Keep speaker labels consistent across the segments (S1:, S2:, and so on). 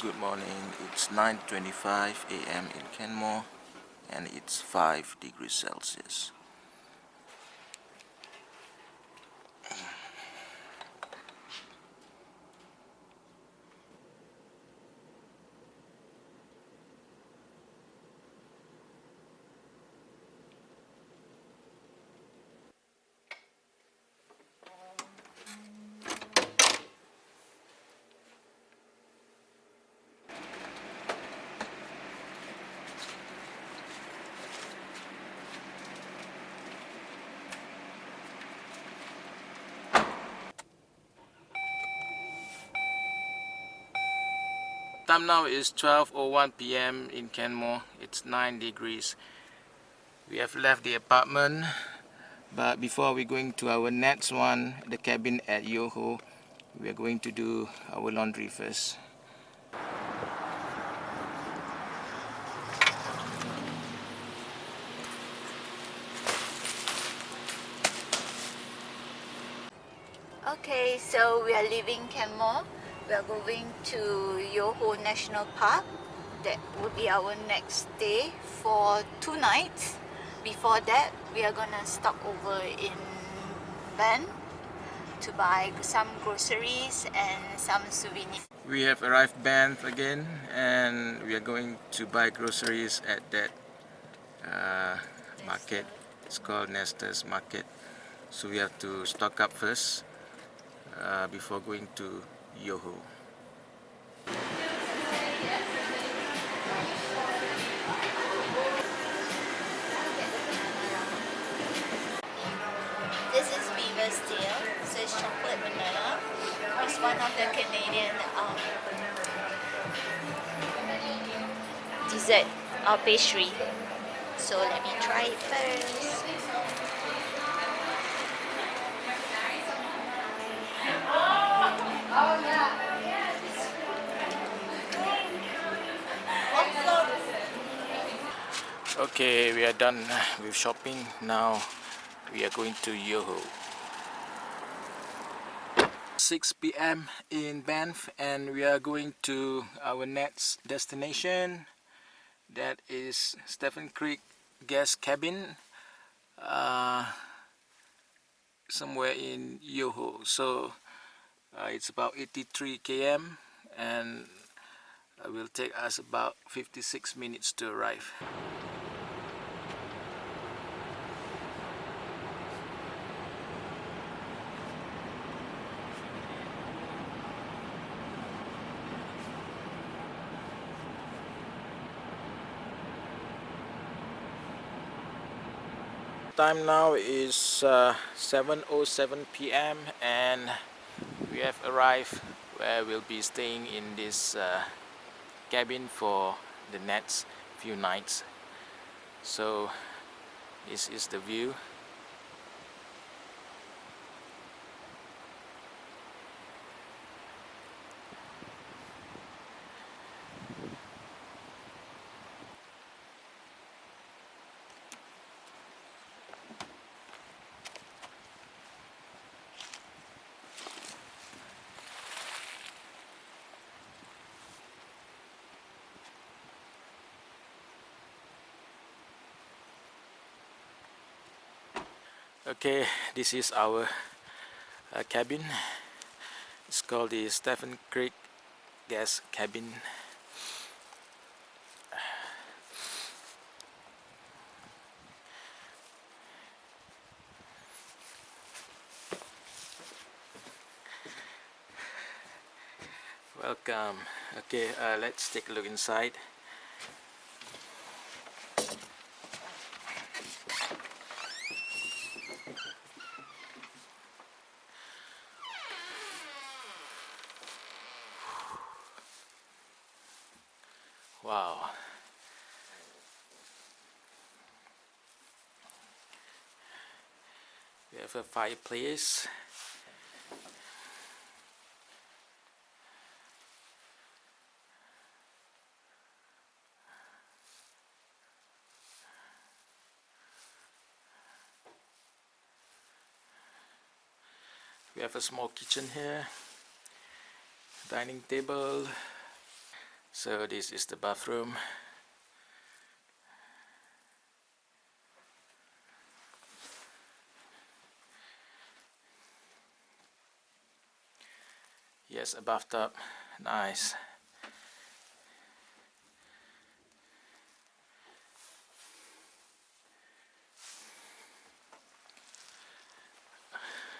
S1: Good morning, it's 9:25 a.m. in Canmore and it's 5 degrees Celsius. Time now is 12:01 p.m. in Canmore. It's 9 degrees. We have left the apartment, but before we're going to our next one, the cabin at Yoho, we are going to do our laundry first.
S2: Okay, so we are leaving Canmore. We are going to Yoho National Park. That will be our next stay for 2 nights. Before that, we are gonna stop over in Banff to buy some groceries and some souvenirs.
S1: We have arrived Banff again, and we are going to buy groceries at that market. It's called Nestor's Market. So we have to stock up first before going to Yoho.
S2: This is Beaver Steel, so it's chocolate vanilla. It's one of the Canadian dessert or pastry. So let me try it first.
S1: Okay, we are done with shopping. Now we are going to Yoho. 6 p.m. in Banff, and we are going to our next destination. That is Stephen Creek Guest Cabin, somewhere in Yoho. So it's about 83 km, and it will take us about 56 minutes to arrive. Time now is 7:07 p.m. and we have arrived where we'll be staying in this cabin for the next few nights. So this is the view. Okay, this is our cabin. It's called the Stephen Creek Guest Cabin. Welcome. Okay, let's take a look inside. Wow. We have a fireplace. We have a small kitchen here, dining table. So this is the bathroom. Yes, a bathtub. Nice.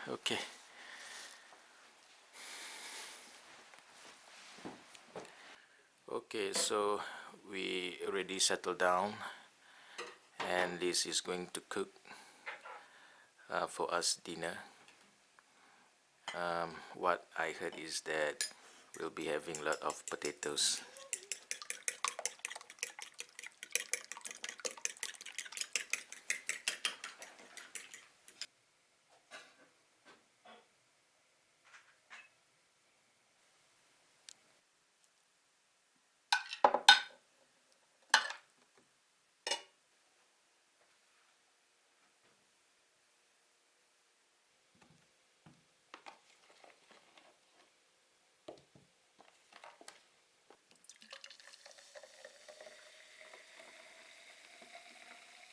S1: Okay. Okay, so we already settled down, and this is going to cook for us dinner. What I heard is that we'll be having a lot of potatoes.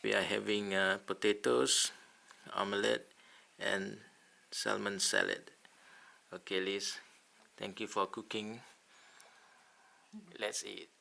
S1: We are having potatoes, omelette, and salmon salad. Okay, Liz, thank you for cooking. Let's eat.